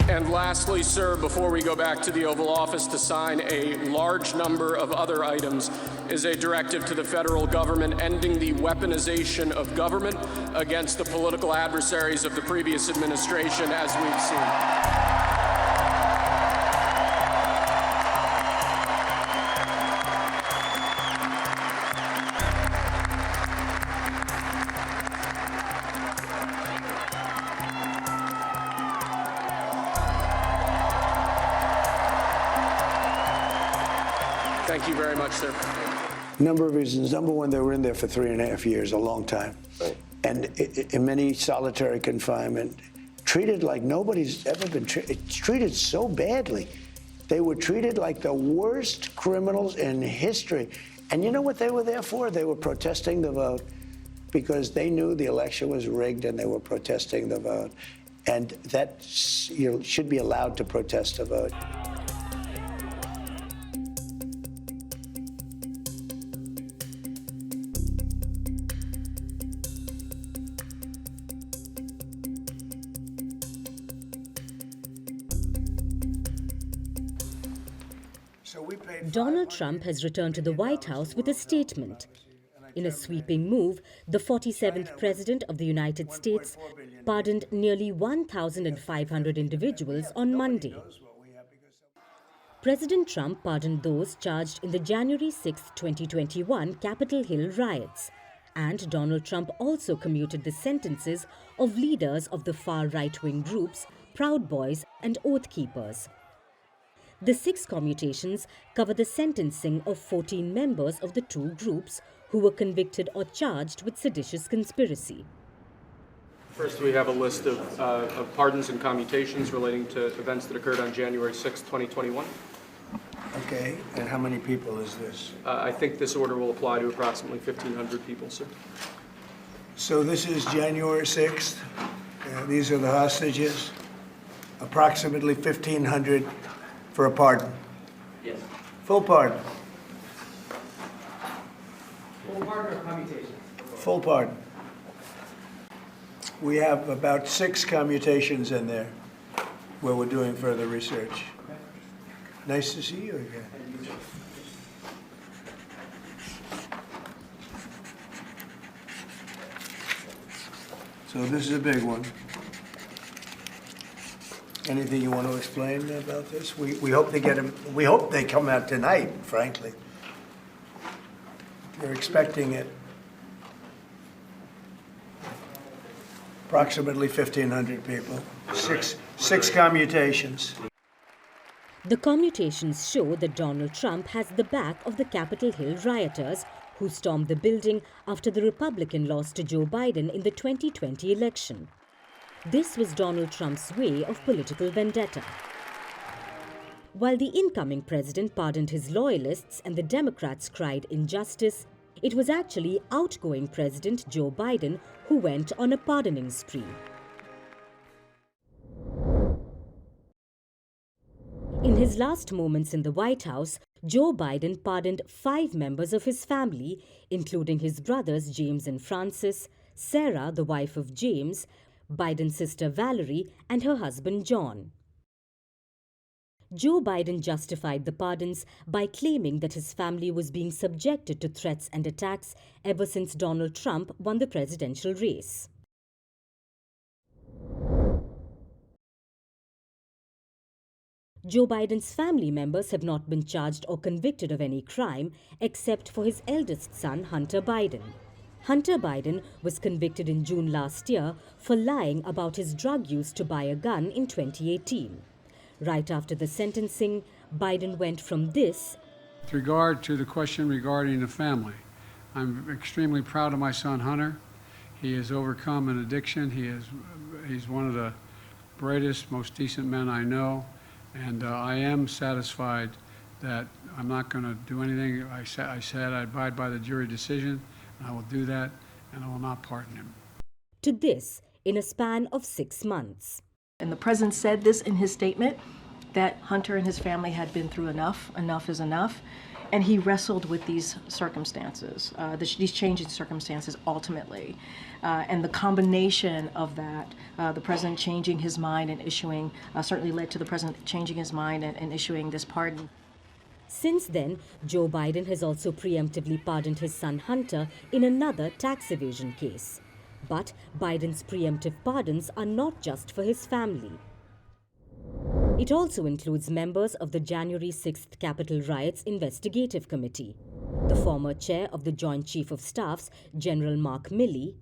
And lastly, sir, before we go back to the Oval Office to sign a large number of other items, is a directive to the federal government ending the weaponization of government against the political adversaries of the previous administration, as we've seen. Thank you very much, sir. Number of reasons. Number one, they were in there for 3.5 years, a long time. Right. And in many solitary confinement, treated like nobody's ever been treated so badly. They were treated like the worst criminals in history. And you know what they were there for? They were protesting the vote because they knew the election was rigged and they were protesting the vote. And that should be allowed to protest a vote. Donald Trump has returned to the White House with a statement. In a sweeping move, the 47th President of the United States pardoned nearly 1,500 individuals on Monday. President Trump pardoned those charged in the January 6, 2021 Capitol Hill riots. And Donald Trump also commuted the sentences of leaders of the far right-wing groups, Proud Boys and Oath Keepers. The 6 commutations cover the sentencing of 14 members of the two groups who were convicted or charged with seditious conspiracy. First, we have a list of pardons and commutations relating to events that occurred on January 6, 2021. Okay, and how many people is this? I think this order will apply to approximately 1,500 people, sir. So this is January 6th. These are the hostages. Approximately 1,500 for a pardon. Yes. Full pardon. Full pardon or commutation? Full pardon. We have about 6 commutations in there where we're doing further research. Nice to see you again. So this is a big one. Anything you want to explain about this? We hope they get them. We hope they come out tonight, frankly. They're expecting it. Approximately 1,500 people. Six commutations. The commutations show that Donald Trump has the back of the Capitol Hill rioters who stormed the building after the Republican lost to Joe Biden in the 2020 election. This was Donald Trump's way of political vendetta. While the incoming president pardoned his loyalists and the Democrats cried injustice, it was actually outgoing President Joe Biden who went on a pardoning spree. In his last moments in the White House, Joe Biden pardoned 5 members of his family, including his brothers James and Francis, Sarah, the wife of James, Biden's sister Valerie, and her husband John. Joe Biden justified the pardons by claiming that his family was being subjected to threats and attacks ever since Donald Trump won the presidential race. Joe Biden's family members have not been charged or convicted of any crime except for his eldest son, Hunter Biden. Hunter Biden was convicted in June last year for lying about his drug use to buy a gun in 2018. Right after the sentencing, Biden went from this. With regard to the question regarding the family, I'm extremely proud of my son Hunter. He has overcome an addiction. He's one of the brightest, most decent men I know. And I am satisfied that I'm not going to do anything. I said I abide by the jury decision, and I will do that, and I will not pardon him. To this in a span of 6 months. And the president said this in his statement, that Hunter and his family had been through enough. Enough is enough. And he wrestled with these circumstances, these changing circumstances ultimately. And the combination of that, the president changing his mind and issuing, certainly led to the president changing his mind and issuing this pardon. Since then, Joe Biden has also preemptively pardoned his son Hunter in another tax evasion case. But Biden's preemptive pardons are not just for his family. It also includes members of the January 6th Capitol riots investigative committee, the former chair of the Joint Chief of Staff's General Mark Milley,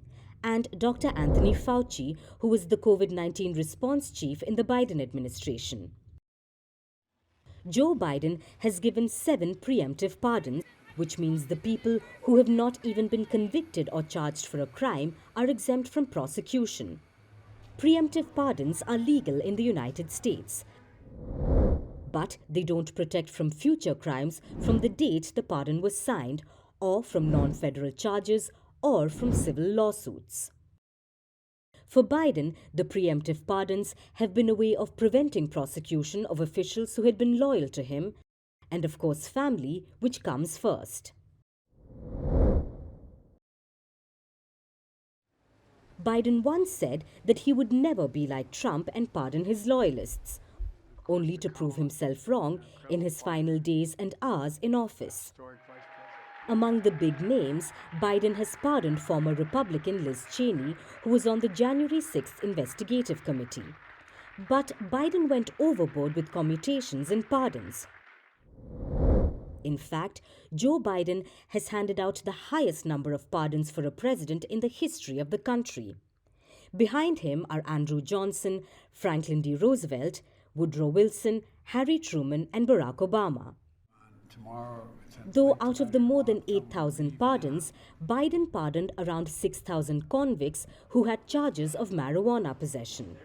and Dr. Anthony Fauci, who was the COVID-19 response chief in the Biden administration. Joe Biden has given 7 preemptive pardons, which means the people who have not even been convicted or charged for a crime are exempt from prosecution. Preemptive pardons are legal in the United States, but they don't protect from future crimes from the date the pardon was signed, or from non-federal charges, or from civil lawsuits. For Biden, the preemptive pardons have been a way of preventing prosecution of officials who had been loyal to him, and of course family, which comes first. Biden once said that he would never be like Trump and pardon his loyalists, only to prove himself wrong in his final days and hours in office. Among the big names, Biden has pardoned former Republican Liz Cheney, who was on the January 6th investigative committee. But Biden went overboard with commutations and pardons. In fact, Joe Biden has handed out the highest number of pardons for a president in the history of the country. Behind him are Andrew Johnson, Franklin D. Roosevelt, Woodrow Wilson, Harry Truman, and Barack Obama. Though out of the more than 8,000 pardons, Biden pardoned around 6,000 convicts who had charges of marijuana possession.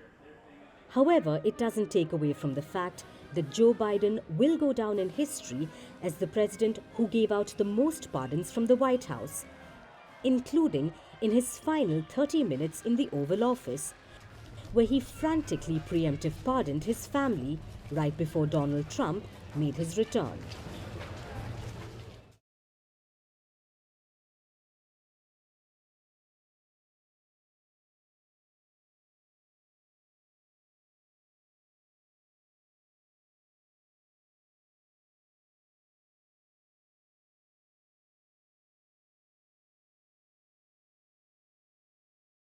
However, it doesn't take away from the fact that Joe Biden will go down in history as the president who gave out the most pardons from the White House, including in his final 30 minutes in the Oval Office, where he frantically preemptive pardoned his family right before Donald Trump made his return.